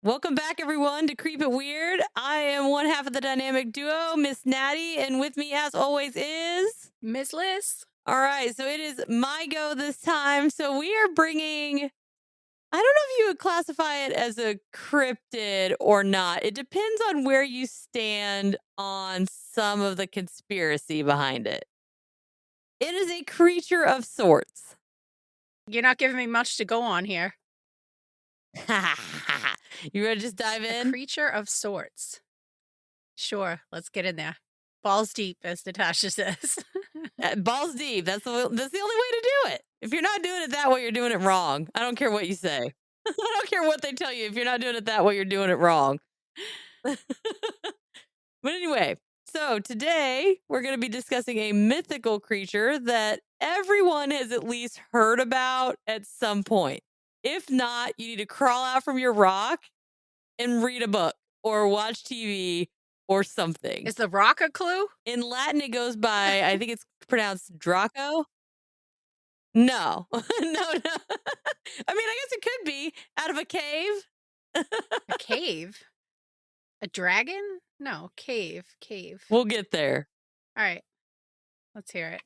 Welcome back, everyone, to Creep It Weird. I am one half of the dynamic duo, Miss Natty, and with me, as always, is Miss Liz. All right, so it is my go this time. So we are bringing, I don't know if you would classify it as a cryptid or not. It depends on where you stand on some of the conspiracy behind it. It is a creature of sorts. You're not giving me much to go on here. You ready to just dive A in? creature of sorts. Sure, let's get in there. Balls deep, as Natasha says. Balls deep. That's the only way to do it. If you're not doing it that way, you're doing it wrong. I don't care what you say. I don't care what they tell you. If you're not doing it that way, you're doing it wrong. But anyway, so today we're going to be discussing a mythical creature that everyone has at least heard about at some point. If not, you need to crawl out from your rock and read a book or watch TV or something. Is the rock a clue? In Latin, it goes by, I think it's pronounced Draco. No, no, no. I mean, I guess it could be out of a cave. A cave? A dragon? No, cave. We'll get there. All right, let's hear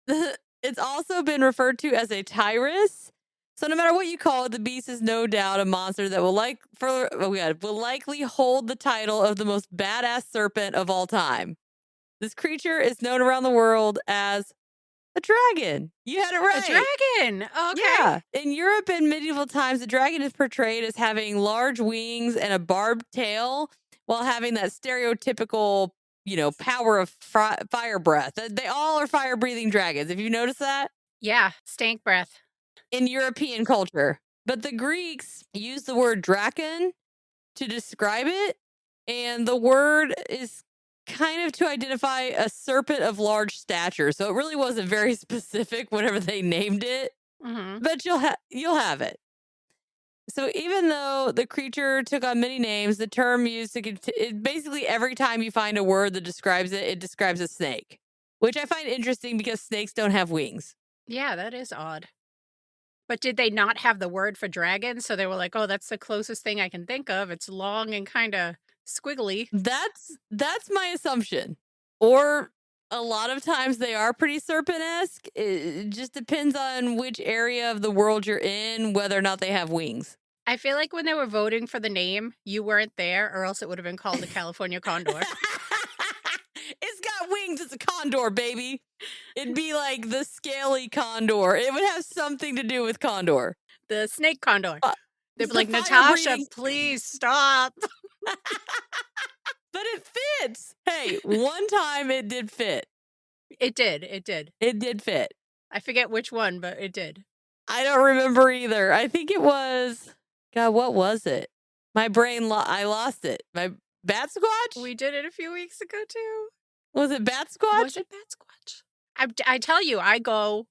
it. It's also been referred to as a tyrus. So no matter what you call it, the beast is no doubt a monster that will likely hold the title of the most badass serpent of all time. This creature is known around the world as a dragon. You had it right. A dragon. Okay. Yeah. In Europe in medieval times, the dragon is portrayed as having large wings and a barbed tail while having that stereotypical, power of fire breath. They all are fire breathing dragons. Have you noticed that? Yeah, stank breath. In European culture. But the Greeks used the word draken to describe it. And the word is kind of to identify a serpent of large stature. So it really wasn't very specific, whatever they named it. Mm-hmm. But you'll have it. So even though the creature took on many names, the term used to basically every time you find a word that describes it, it describes a snake, which I find interesting because snakes don't have wings. Yeah, that is odd. But did they not have the word for dragon? So they were like, oh, that's the closest thing I can think of. It's long and kind of squiggly. That's my assumption. Or a lot of times they are pretty serpent-esque. It just depends on which area of the world you're in, whether or not they have wings. I feel like when they were voting for the name, you weren't there, or else it would have been called the California Condor. It's got wings. It's a condor, baby. It'd be like the scaly condor. It would have something to do with condor. The snake condor. They'd be like, the Natasha, fire-breathing- please stop. But it fits. Hey, one time it did fit. It did. It did fit. I forget which one, but it did. I don't remember either. I think it was, God, what was it? My brain, I lost it. My Bat Squatch? We did it a few weeks ago, too. Was it Bat Squatch? Was it Bat Squatch? I tell you, I go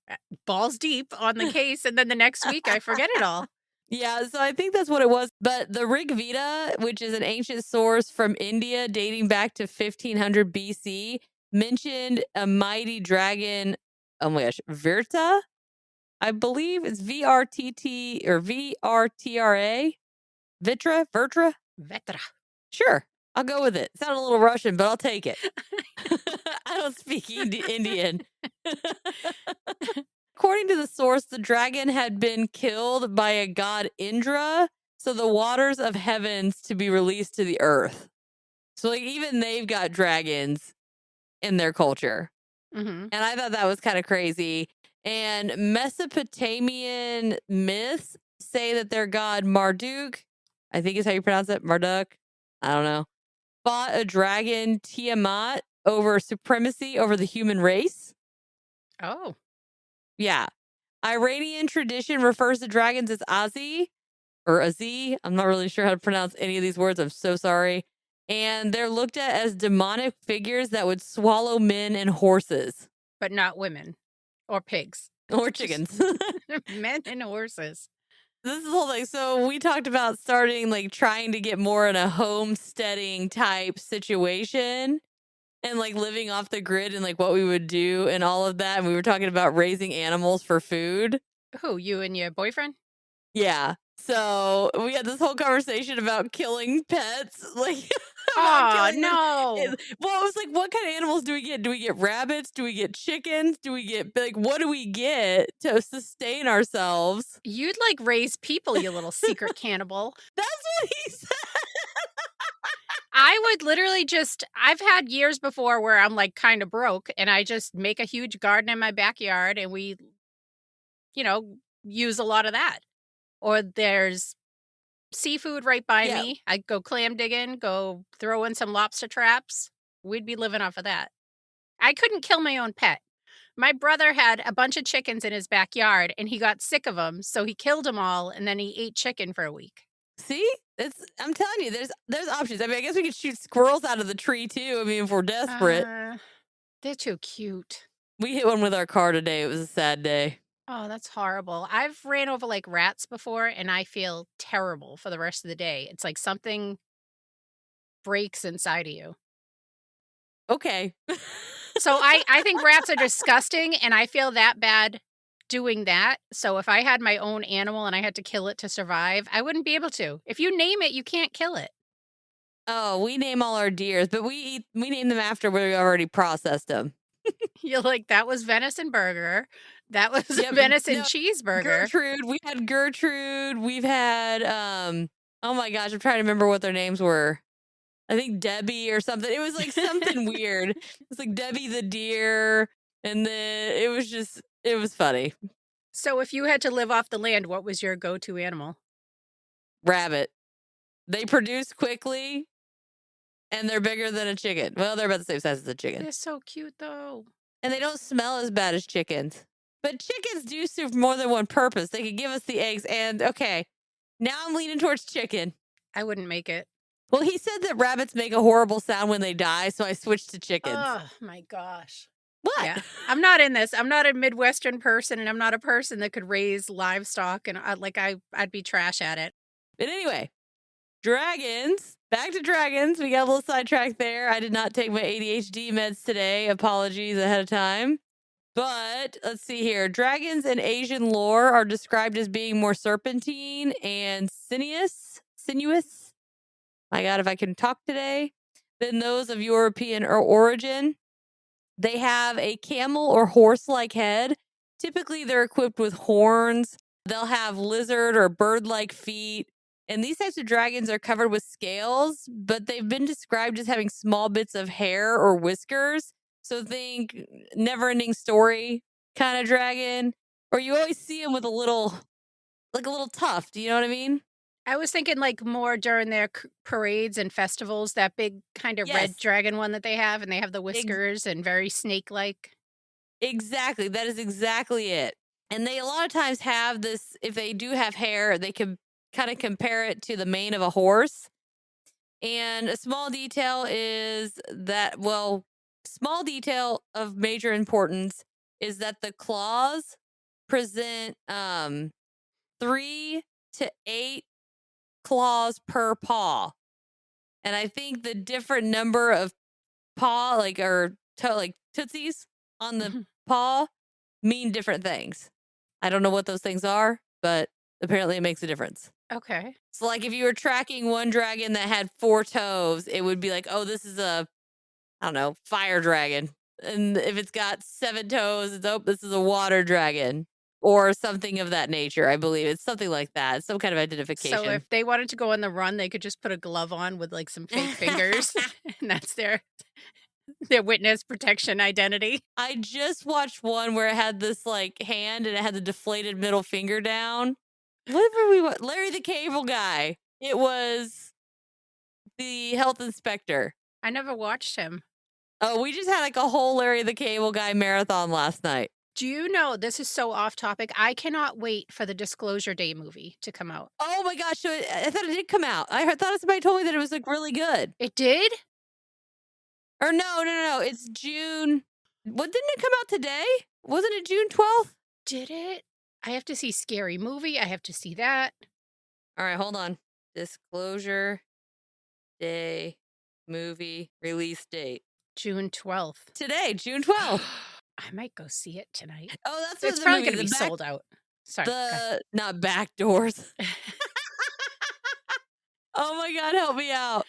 balls deep on the case, and then the next week I forget it all. Yeah, so I think that's what it was. But the Rig Veda, which is an ancient source from India dating back to 1500 BC, mentioned a mighty dragon, oh my gosh, Virta? I believe it's VRTT or VRTRA. Vitra? Vetra. Sure, I'll go with it. It sounded a little Russian, but I'll take it. I don't speak Indian. According to the source, the dragon had been killed by a god Indra, so the waters of heavens to be released to the earth. So like even they've got dragons in their culture. Mm-hmm. And I thought that was kind of crazy. And Mesopotamian myths say that their god Marduk, I think is how you pronounce it, Marduk, I don't know, fought a dragon Tiamat over supremacy over the human race. Oh. Yeah. Iranian tradition refers to dragons as Azi or Azi. I'm not really sure how to pronounce any of these words. I'm so sorry. And they're looked at as demonic figures that would swallow men and horses. But not women or pigs. Or chickens. Men and horses. This is the whole thing. So we talked about trying to get more in a homesteading type situation and living off the grid and what we would do and all of that. And we were talking about raising animals for food. Who, you and your boyfriend? Yeah. So we had this whole conversation about killing pets, like about Oh, killing them. no. Well, it was like, what kind of animals do we get? Do we get rabbits? Do we get chickens? Do we get like what do we get to sustain ourselves? You'd, like, raise people, you little secret cannibal. That's what he said. I would literally just I've had years before where I'm, like, kinda broke, and I just make a huge garden in my backyard, and we, you know, use a lot of that. Or there's seafood right by Yeah. me. I'd go clam digging, go throw in some lobster traps. We'd be living off of that. I couldn't kill my own pet. My brother had a bunch of chickens in his backyard, and he got sick of them, so he killed them all, and then he ate chicken for a week. See? It's I'm telling you, there's options. I mean, I guess we could shoot squirrels out of the tree too. I mean, if we're desperate. Uh, they're too cute. We hit one with our car today. It was a sad day. Oh, that's horrible. I've ran over, like, rats before, and I feel terrible for the rest of the day. It's like something breaks inside of you. Okay. So I think rats are disgusting, and I feel that bad doing that. So if I had my own animal and I had to kill it to survive, I wouldn't be able to. If you name it, you can't kill it. Oh, we name all our deers, but we name them after we already processed them. You're like, "That was venison burger. That was a Yep. venison No, cheeseburger." Gertrude. We had Gertrude. We've had oh my gosh, I'm trying to remember what their names were. I think Debbie or something. It was like something weird. It's like Debbie the deer. And then it was funny. So if you had to live off the land, what was your go-to animal? Rabbit. They produce quickly and they're bigger than a chicken. Well, they're about the same size as a chicken. They're so cute, though. And they don't smell as bad as chickens. But chickens do serve more than one purpose. They can give us the eggs. And okay, now I'm leaning towards chicken. I wouldn't make it. Well, he said that rabbits make a horrible sound when they die, so I switched to chickens. Oh, my gosh. What? Yeah. I'm not in this. I'm not a Midwestern person, and I'm not a person that could raise livestock, and I'd be trash at it. But anyway, dragons. Back to dragons. We got a little sidetracked there. I did not take my ADHD meds today. Apologies ahead of time. But let's see here. Dragons in Asian lore are described as being more serpentine and sinuous. My God, if I can talk today, than those of European or origin. They have a camel or horse like head. Typically, they're equipped with horns. They'll have lizard or bird like feet. And these types of dragons are covered with scales, but they've been described as having small bits of hair or whiskers. So think never ending story kind of dragon. Or you always see them with like a little tuft. You know what I mean? I was thinking, like, more during their parades and festivals, that big kind of red Yes, dragon one that they have, and they have the ex- whiskers and very snake-like. exactly. That is exactly it. And they a lot of times have this, if they do have hair, they can kind of compare it to the mane of a horse. And a small detail is that, well, small detail of major importance is that the claws present 3 to 8 claws per paw. And I think the different number of paw, like tootsies on the Mhm. paw mean different things. I don't know what those things are, but apparently it makes a difference. Okay. So, like, if you were tracking one dragon that had 4 toes, it would be like, oh, this is I don't know, fire dragon. And if it's got 7 toes, it's, oh, this is a water dragon or something of that nature. I believe it's something like that. It's some kind of So identification. if they wanted to go on the run, they could just put a glove on with, like, some fake fingers, and that's their witness protection identity. I just watched one where it had this like hand and it had the deflated middle finger down. Whatever we want, Larry the Cable Guy. It was the health inspector. I never watched him. Oh, we just had like a whole Larry the Cable Guy marathon last night. Do you know, this is so off topic, I cannot wait for the Disclosure Day movie to come out. Oh my gosh! So I thought it did come out. Thought somebody told me that it was like really good. It did? Or no. It's June. What didn't it come out today? Wasn't it June 12th? Did it? I have to see Scary Movie, I have to see that. All right, hold on. Disclosure Day movie release date. June 12th. Today, June 12th. I might go see it tonight. Oh, that's what It's the probably movie gonna be the back sold out. Sorry, go ahead. the not back doors. Oh my God, help me out.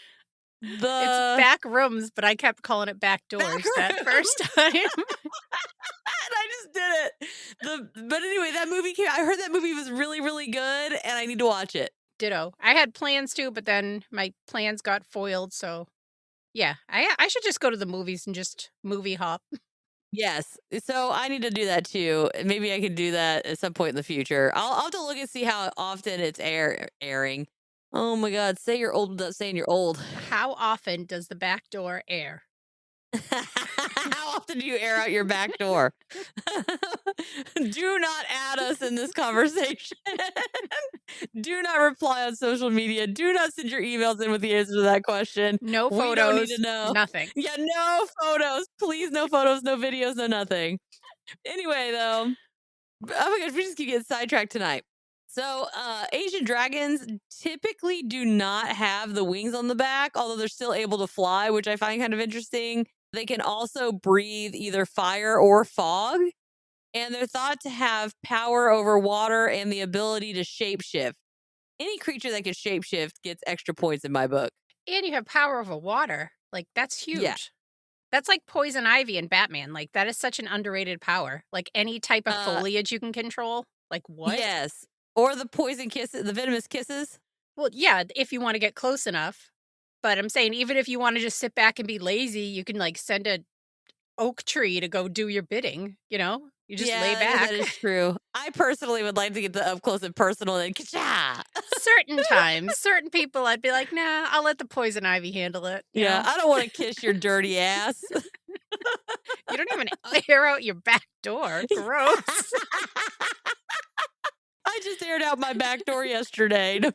It's The back rooms, but I kept calling it back back doors that first rooms. time. And I just did it. But anyway, that movie came. I heard that movie was really, really good, and I need to watch it. Ditto. I had plans to, but then my plans got foiled, so yeah. I should just go to the movies and just movie hop. Yes. So I need to do that too. Maybe I can do that at some point in the future. I'll have to look and see how often it's airing. Oh my God. Say you're old without saying you're old. How often does the back door air? How often do you air out your back door? Do not add us in this conversation. Do not reply on social media. Do not send your emails in with the answer to that question. No We don't need photos, to know. nothing. Yeah, no photos. Please, no photos, no videos, no nothing. Anyway, though, oh my gosh, we just keep getting sidetracked tonight. So, Asian dragons typically do not have the wings on the back, although they're still able to fly, which I find kind of interesting. They can also breathe either fire or fog, and they're thought to have power over water and the ability to shapeshift. Any creature that can shapeshift gets extra points in my book. And you have power over water. Like, that's Yeah. huge. That's like poison ivy in Batman. Like, that is such an underrated power. Like, any type of Uh, foliage you can control. Like, what? yes. Or the poison kisses, the venomous kisses. Well, yeah, if you want to get close enough. But I'm saying, even if you want to just sit back and be lazy, you can like send a oak tree to go do your bidding. You just lay Yeah, that back. is true. I personally would like to get the up close and personal and ka Certain times, certain people, I'd be like, nah, I'll let the poison ivy handle it. You Yeah, know, I don't want to kiss your dirty ass. you don't even air out your back door. Gross. I just aired out my back door yesterday. No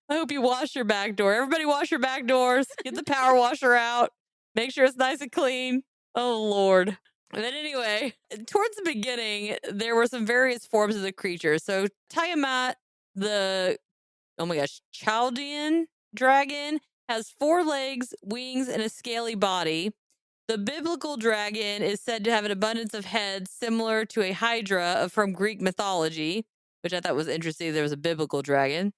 I hope you wash your back door. Everybody wash your back doors. Get the power washer out. Make sure it's nice and clean. Oh, Lord. And then anyway, towards the beginning, there were some various forms of the creature. So Tiamat, the, oh my gosh, Chaldean dragon, has 4 legs, wings, and a scaly body. The biblical dragon is said to have an abundance of heads similar to a hydra from Greek mythology, which I thought was interesting. There was a biblical dragon.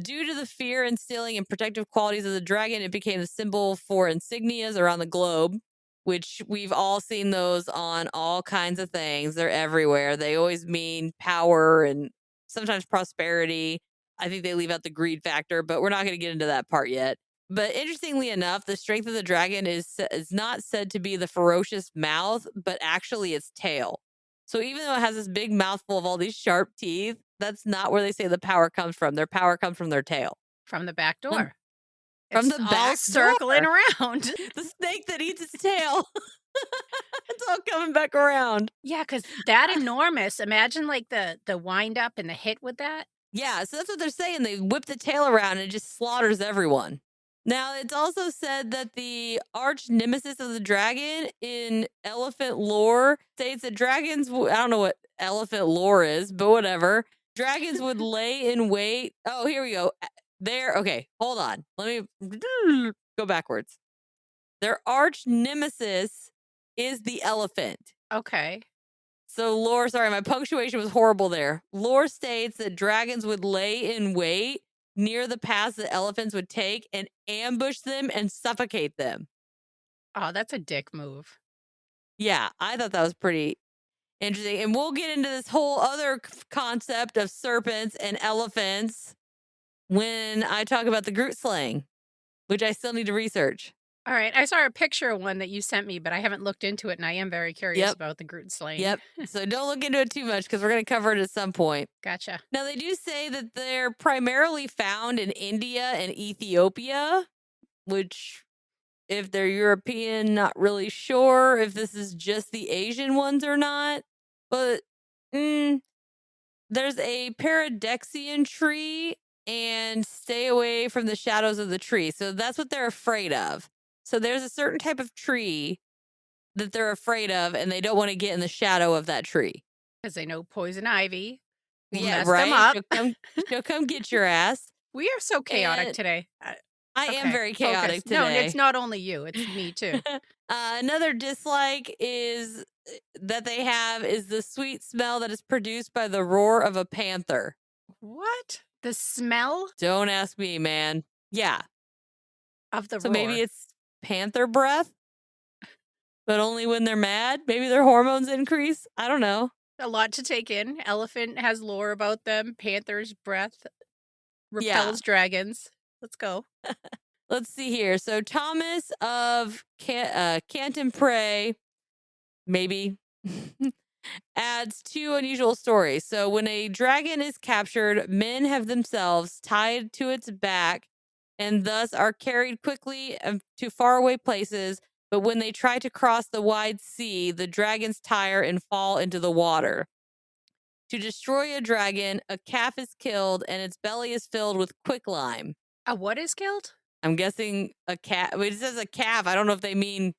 Due to the fear instilling and protective qualities of the dragon, it became the symbol for insignias around the globe, which we've all seen those on all kinds of things. They're everywhere. They always mean power and sometimes prosperity. I think they leave out the greed factor, but we're not going to get into that part yet. But interestingly enough, the strength of the dragon is not said to be the ferocious mouth, but actually its tail. So even though it has this big mouthful of all these sharp teeth, that's not where they say the power comes from. Their power comes from their tail. From the back Um, door. From It's the all back circling door. around. The snake that eats its tail. It's all coming back around. Yeah, because that enormous. Imagine like the wind up and the hit with that. Yeah, so that's what they're saying. They whip the tail around and it just slaughters everyone. Now, it's also said that the arch nemesis of the dragon in elephant lore states that dragons, I don't know what elephant lore is, but whatever. Dragons would lay in wait. Oh, here we go. There. Okay, hold on. Let me go backwards. Their arch nemesis is the elephant. Okay. So lore, sorry, my punctuation was horrible there. Lore states that dragons would lay in wait near the paths that elephants would take and ambush them and suffocate them. Oh, that's a dick move. Yeah, I thought that was pretty interesting. And we'll get into this whole other concept of serpents and elephants when I talk about the Groot slaying, which I still need to research. All right. I saw a picture of one that you sent me, but I haven't looked into it, and I am very curious Yep. about the Groot slaying. Yep. So don't look into it too much because we're going to cover it at some point. Gotcha. Now, they do say that they're primarily found in India and Ethiopia, which, if they're European, not really sure if this is just the Asian ones or not. But there's a paradoxian tree and stay away from the shadows of the tree. So that's what they're afraid of. So there's a certain type of tree that they're afraid of, and they don't want to get in the shadow of that tree. Because they know poison ivy will Yeah, mess them right. up. She'll come get your ass. We are so chaotic And today. I am Okay, very focus. chaotic No, today. it's not only you, it's me too. Another dislike is that they have is the sweet smell that is produced by the roar of a panther. What? The smell Don't ask me, man. Yeah. of the So maybe roar. it's panther breath, but only when they're mad. Maybe their hormones increase. I don't know. A lot to take in. Elephant has lore about them. Panther's breath Yeah. repels dragons. Let's go. Let's see here. So Thomas of Canton Prey, maybe, adds two unusual stories. So when a dragon is captured, men have themselves tied to its back and thus are carried quickly to faraway places. But when they try to cross the wide sea, the dragons tire and fall into the water. To destroy a dragon, a calf is killed and its belly is filled with quicklime. A what is killed? I'm guessing a cat. It says a calf. I don't know if they mean.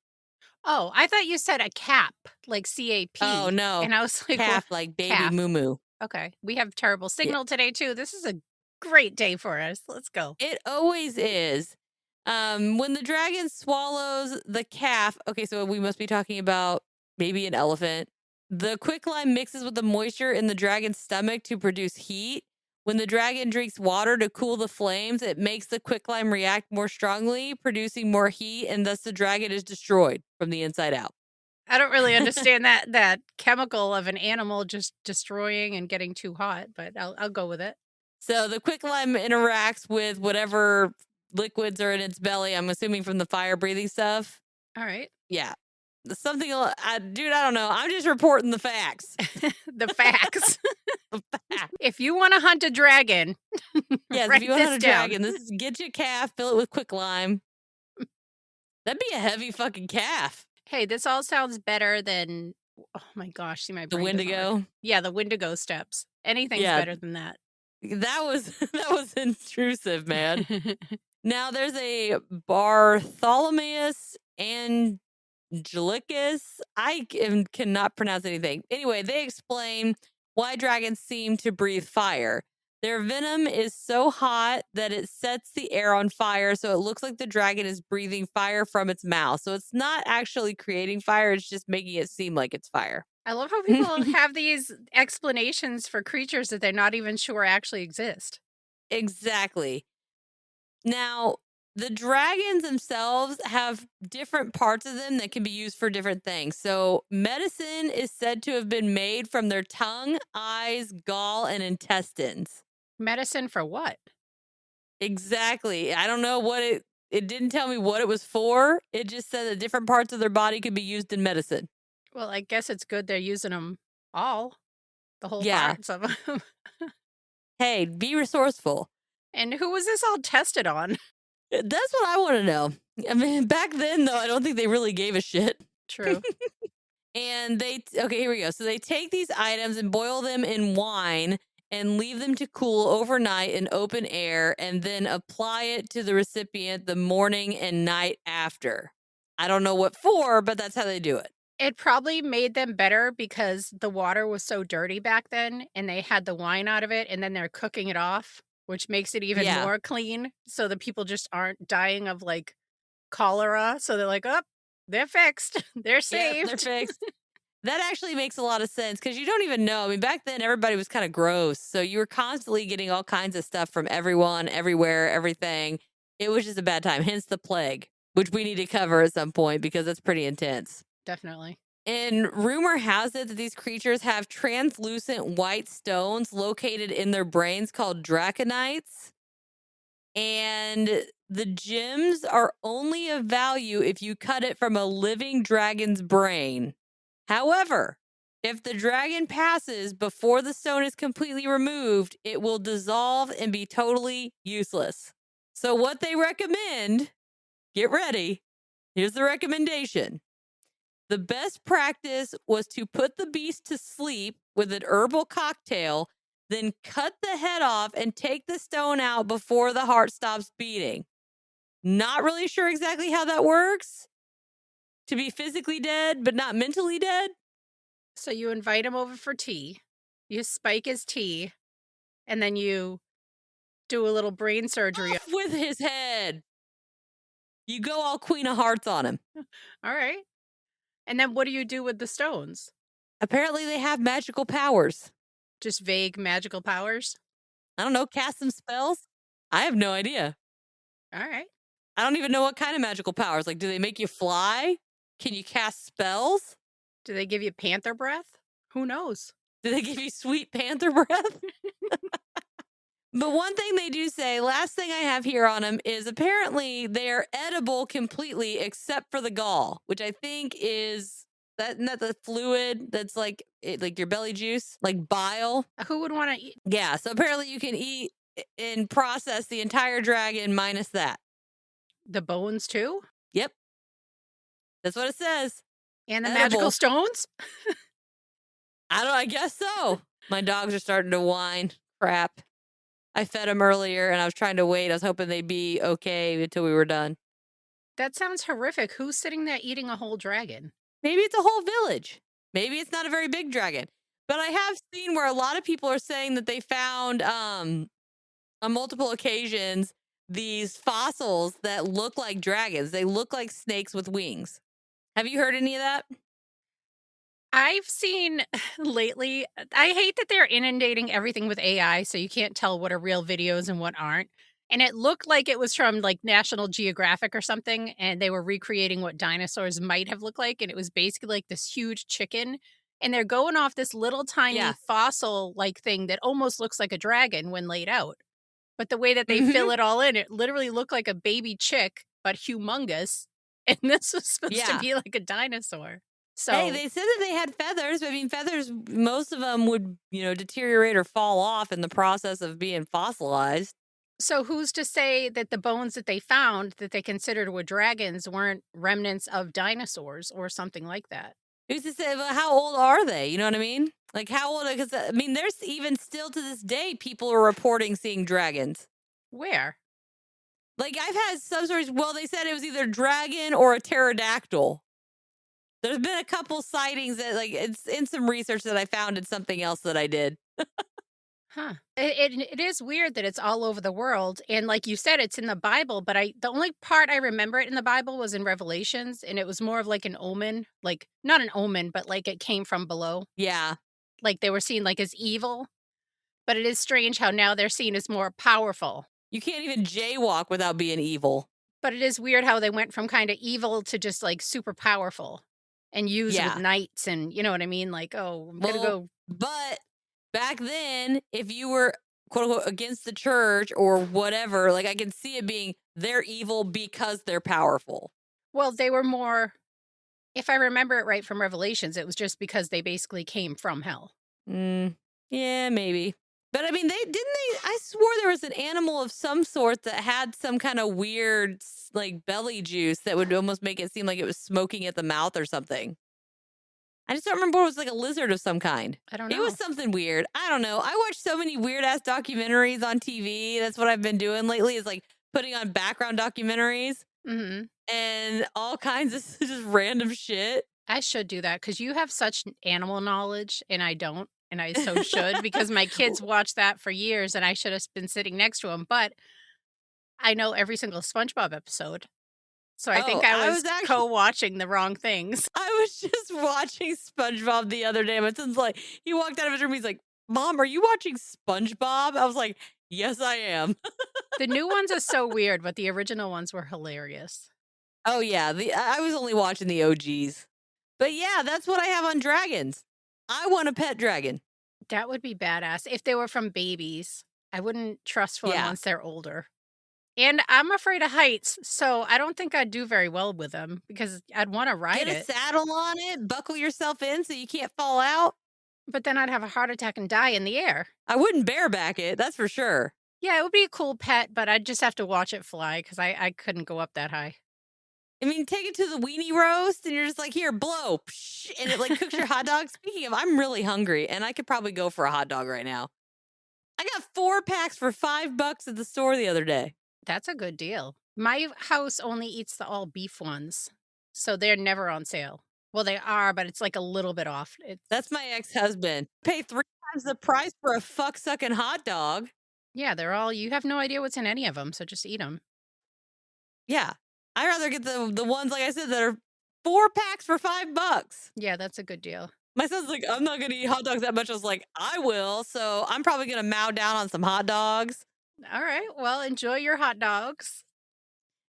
Oh, I thought you said a cap, like Oh CAP. no, And I was like, what? calf like baby Calf. moo moo. Okay. We have terrible Yeah, signal today, too. This is a great day for us. Let's go. it always is. When the dragon swallows the calf. Okay, so we must be talking about maybe an elephant. The quicklime mixes with the moisture in the dragon's stomach to produce heat. When the dragon drinks water to cool the flames, it makes the quicklime react more strongly, producing more heat, and thus the dragon is destroyed from the inside out. I don't really understand that chemical of an animal just destroying and getting too hot, but I'll go with it. So the quicklime interacts with whatever liquids are in its belly. I'm assuming from the fire breathing stuff. All right. Yeah. Dude, I don't know. I'm just reporting the facts. The facts. The facts. If you want to hunt a dragon, Yes, if write you want to this hunt a down. dragon, this is get your calf, fill it with quicklime. That'd be a heavy fucking calf. Hey, this all sounds better than oh my gosh, see my The brain doesn't work. Wendigo. Yeah, the Wendigo steps. Anything's Yeah, better than that. that was that was intrusive, man. Now there's a Bartholomeus and Angelicus. Cannot pronounce anything. Anyway, they explain why dragons seem to breathe fire. Their venom is so hot that it sets the air on fire, so it looks like the dragon is breathing fire from its mouth. So it's not actually creating fire, it's just making it seem like it's fire. I love how people have these explanations for creatures that they're not even sure actually exist. Exactly. Now, the dragons themselves have different parts of them that can be used for different things. So, medicine is said to have been made from their tongue, eyes, gall, and intestines. Medicine for what? Exactly. I don't know what it didn't tell me what it was for. It just said that different parts of their body could be used in medicine. Well, I guess it's good they're using them all, the whole Yeah. parts of them. Hey, be resourceful. And who was this all tested on? That's what I want to know. I mean, back then though, I don't think they really gave a shit. True. And okay, here we go. So they take these items and boil them in wine and leave them to cool overnight in open air and then apply it to the recipient the morning and night after. I don't know what for, but that's how they do it. It probably made them better because the water was so dirty back then and they had the wine out of it and then they're cooking it off, which makes it even Yeah. more clean. So the people just aren't dying of like cholera. So they're like, oh, they're fixed. They're Yep, saved. they're fixed. That actually makes a lot of sense because you don't even know. I mean, back then everybody was kind of gross. So you were constantly getting all kinds of stuff from everyone, everywhere, everything. It was just a bad time. Hence the plague, which we need to cover at some point because that's pretty intense. Definitely. And rumor has it that these creatures have translucent white stones located in their brains called draconites. And the gems are only of value if you cut it from a living dragon's brain. However, if the dragon passes before the stone is completely removed, it will dissolve and be totally useless. So, what they recommend, get ready. Here's the recommendation. The best practice was to put the beast to sleep with an herbal cocktail, then cut the head off and take the stone out before the heart stops beating. Not really sure exactly how that works. To be physically dead, but not mentally dead. So you invite him over for tea, you spike his tea, and then you do a little brain surgery. Off with his head. You go all Queen of Hearts on him. All right. And then what do you do with the stones? Apparently, they have magical powers. Just vague magical powers? I don't know, cast some spells? I have no idea. All right. I don't even know what kind of magical powers. Like, do they make you fly? Can you cast spells? Do they give you panther breath? Who knows? Do they give you sweet panther breath? But one thing they do say, last thing I have here on them, is apparently they're edible completely except for the gall, which I think is that not the fluid that's like like your belly juice, like bile. Who would want to eat Yeah, so apparently you can eat and process the entire dragon minus that. the bones too? Yep, that's what it says. And the magical Edible. stones? I guess so. My dogs are starting to whine. Crap. I fed them earlier and I was trying to wait. I was hoping they'd be okay until we were done. That sounds horrific. Who's sitting there eating a whole dragon? Maybe it's a whole village. Maybe it's not a very big dragon. But I have seen where a lot of people are saying that they found on multiple occasions these fossils that look like dragons. They look like snakes with wings. Have you heard any of that? I've seen lately, I hate that they're inundating everything with AI, so you can't tell what are real videos and what aren't. And it looked like it was from like National Geographic or something, and they were recreating what dinosaurs might have looked like. And it was basically like this huge chicken. And they're going off this little tiny Yeah. fossil like thing that almost looks like a dragon when laid out. But the way that they Mhm. fill it all in, it literally looked like a baby chick, but humongous. And this was supposed to Yeah. be like a dinosaur. So Hey, they said that they had feathers. I mean, feathers, most of them would, deteriorate or fall off in the process of being fossilized. So who's to say that the bones that they found that they considered were dragons weren't remnants of dinosaurs or something like that? Who's to say, well, how old are they? You know what I mean? Like, how old? Because, I mean, there's even still to this day, people are reporting seeing dragons. Where? Like, I've had some stories, well, they said it was either dragon or a pterodactyl. There's been a couple sightings that, like, it's in some research that I found in something else that I did. Huh. It is weird that it's all over the world. And like you said, it's in the Bible, but the only part I remember it in the Bible was in Revelations, and it was more of like an omen, like not an omen, but like it came from below. Yeah. Like they were seen like as evil. But it is strange how now they're seen as more powerful. You can't even jaywalk without being evil. But it is weird how they went from kind of evil to just like super powerful and used Yeah. with knights and you know what I mean? Like, oh, I'm gonna go. But back then, if you were quote unquote against the church or whatever, like I can see it being they're evil because they're powerful. Well, they were more, if I remember it right from Revelations, it was just because they basically came from hell. Yeah, maybe. But I mean, I swore there was an animal of some sort that had some kind of weird, like, belly juice that would almost make it seem like it was smoking at the mouth or something. I just don't remember. It was like a lizard of some kind. I don't know. It was something weird. I don't know. I watch so many weird ass documentaries on TV. That's what I've been doing lately, is like putting on background documentaries Hmm. and all kinds of just random shit. I should do that because you have such animal knowledge and I don't. And I so should because my kids watched that for years and I should have been sitting next to them. But I know every single SpongeBob episode. So I think I was actually co-watching the wrong things. I was just watching SpongeBob the other day. My son's like, he walked out of his room. He's like, Mom, are you watching SpongeBob? I was like, yes, I am. The new ones are so weird, but the original ones were hilarious. Oh, yeah. I was only watching the OGs. But yeah, that's what I have on dragons. I want a pet dragon. That would be badass. If they were from babies, I wouldn't trust one Yeah. once they're older. And I'm afraid of heights, so I don't think I'd do very well with them because I'd want to ride Get a it. saddle on it, buckle yourself in so you can't fall out. But then I'd have a heart attack and die in the air. I wouldn't bareback it, that's for sure. Yeah, it would be a cool pet, but I'd just have to watch it fly because I couldn't go up that high. I mean, take it to the weenie roast and you're just like, here, blow. Psh, and it like cooks your hot dog. Speaking of, I'm really hungry and I could probably go for a hot dog right now. I got 4 packs for $5 at the store the other day. That's a good deal. My house only eats the all beef ones, so they're never on sale. Well, they are, but it's like a little bit off. That's my ex-husband. Pay 3 times the price for a fuck-sucking hot dog. Yeah, they're all, you have no idea what's in any of them, so just eat them. Yeah. I'd rather get the ones, like I said, that are 4 packs for $5. Yeah, that's a good deal. My son's like, "I'm not gonna eat hot dogs that much." I was like, "I will." So I'm probably gonna mow down on some hot dogs. All right. Well, enjoy your hot dogs.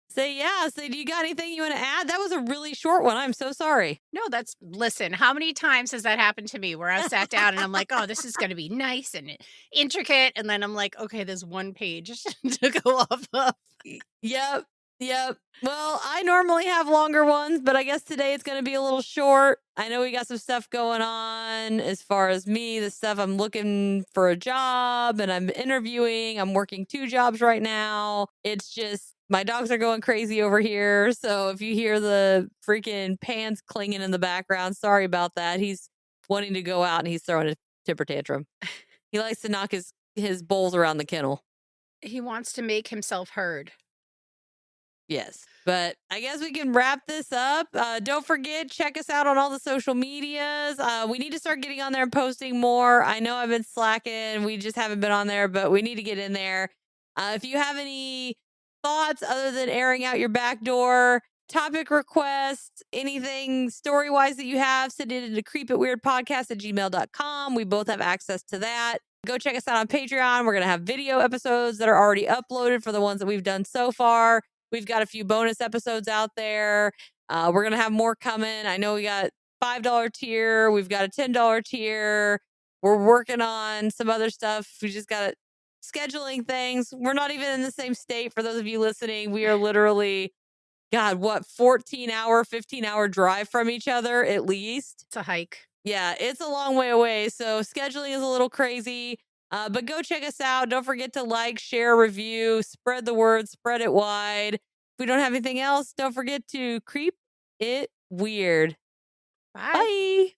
Say, yeah. Say, do you got anything you want to add? That was a really short one. I'm so sorry. No, that's listen, how many times has that happened to me where I've sat down and I'm like, "Oh, this is gonna be nice and intricate," and then I'm like, "Okay, there's one page to go off of." Yep. Yep. Well, I normally have longer ones, but I guess today it's going to be a little short. I know we got some stuff going on as far as me, the stuff I'm looking for a job and I'm interviewing. I'm working 2 jobs right now. It's just my dogs are going crazy over here. So if you hear the freaking pans clinging in the background, sorry about that. He's wanting to go out and he's throwing a temper tantrum. He likes to knock his bowls around the kennel. He wants to make himself heard. Yes. But I guess we can wrap this up. Don't forget, check us out on all the social medias. We need to start getting on there and posting more. I know I've been slacking. We just haven't been on there, but we need to get in there. If you have any thoughts other than airing out your back door, topic requests, anything story wise that you have, send it into creepitweirdpodcast@gmail.com. We both have access to that. Go check us out on Patreon. We're going to have video episodes that are already uploaded for the ones that we've done so far. We've got a few bonus episodes out there. We're going to have more coming. I know we got $5 tier. We've got a $10 tier. We're working on some other stuff. We just got scheduling things. We're not even in the same state. For those of you listening, we are literally, God, what, 14-hour, 15-hour drive from each other at least. It's a hike. Yeah, it's a long way away. So scheduling is a little crazy. But go check us out. Don't forget to like, share, review, spread the word, spread it wide. If we don't have anything else, don't forget to creep it weird. Bye. Bye.